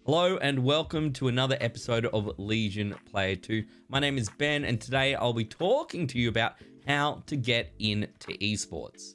Hello and welcome to another episode of Legion Player 2. My name is Ben and today I'll be talking to you about how to get into esports.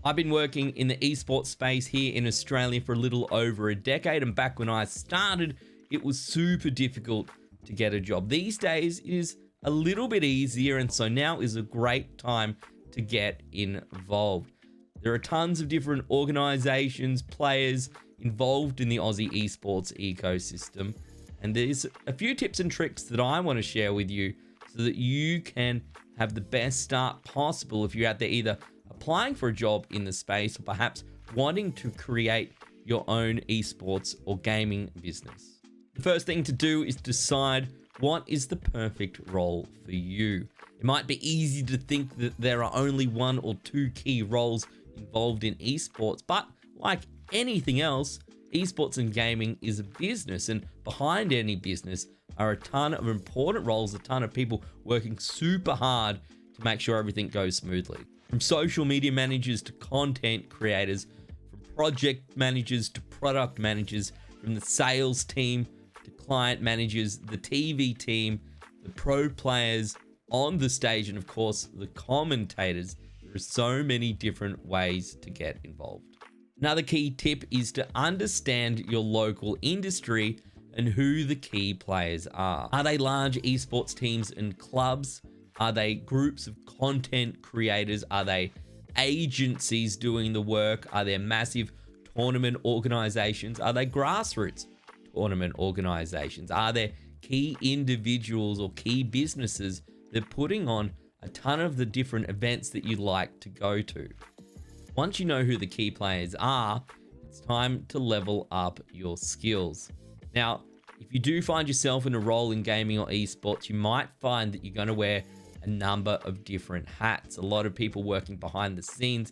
I've been working in the esports space here in Australia for a little over a decade, and back when I started, it was super difficult to get a job. These days it is a little bit easier, and so now is a great time to get involved. There are tons of different organizations, players involved in the Aussie esports ecosystem, and there's a few tips and tricks that I want to share with you so that you can have the best start possible if you're out there either applying for a job in the space or perhaps wanting to create your own esports or gaming business. The first thing to do is decide what is the perfect role for you. It might be easy to think that there are only one or two key roles involved in esports, but like anything else, esports and gaming is a business, and behind any business are a ton of important roles, a ton of people working super hard to make sure everything goes smoothly. From social media managers to content creators, from project managers to product managers, from the sales team to client managers, the TV team, the pro players on the stage, and of course the commentators. There are so many different ways to get involved. Another key tip is to understand your local industry and who the key players are. Are they large esports teams and clubs? Are they groups of content creators? Are they agencies doing the work? Are there massive tournament organizations? Are they grassroots tournament organizations? Are there key individuals or key businesses that are putting on a ton of the different events that you like to go to? Once you know who the key players are, it's time to level up your skills. Now, if you do find yourself in a role in gaming or esports, you might find that you're going to wear a number of different hats. A lot of people working behind the scenes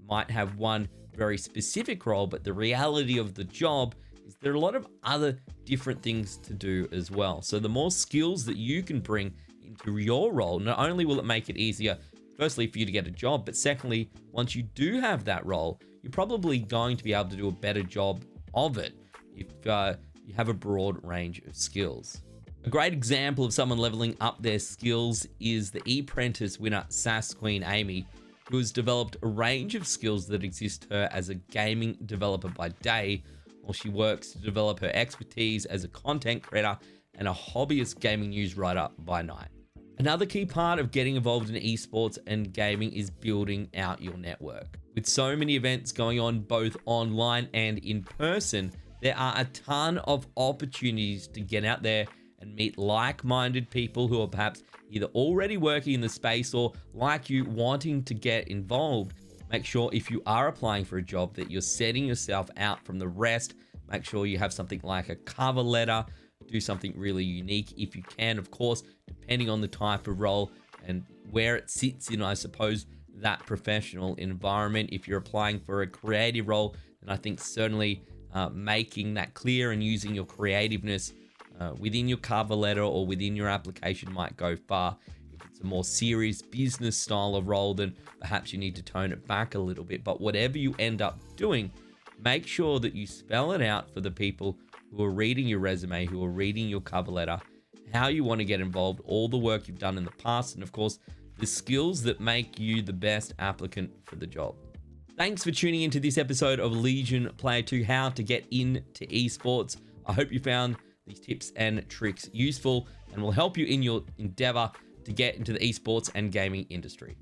might have one very specific role, but the reality of the job is there are a lot of other different things to do as well. So the more skills that you can bring into your role, not only will it make it easier firstly for you to get a job, but secondly, once you do have that role, you're probably going to be able to do a better job of it if you have a broad range of skills. A great example of someone leveling up their skills is the ePrentice winner SAS Queen Amy, who has developed a range of skills that exist her as a gaming developer by day, while she works to develop her expertise as a content creator and a hobbyist gaming news writer by night. Another key part of getting involved in esports and gaming is building out your network. With so many events going on both online and in person, there are a ton of opportunities to get out there and meet like-minded people who are perhaps either already working in the space or, like you, wanting to get involved. Make sure if you are applying for a job that you're setting yourself out from the rest. Make sure you have something like a cover letter. Do something really unique if you can, of course, depending on the type of role and where it sits in, I suppose, that professional environment. If you're applying for a creative role, then I think certainly making that clear and using your creativeness within your cover letter or within your application might go far. If it's a more serious business style of role, then perhaps you need to tone it back a little bit. But whatever you end up doing, make sure that you spell it out for the people who are reading your resume, who are reading your cover letter, how you want to get involved, all the work you've done in the past, and of course, the skills that make you the best applicant for the job. Thanks for tuning into this episode of Legion Player 2, how to get into esports. I hope you found these tips and tricks useful and will help you in your endeavor to get into the esports and gaming industry.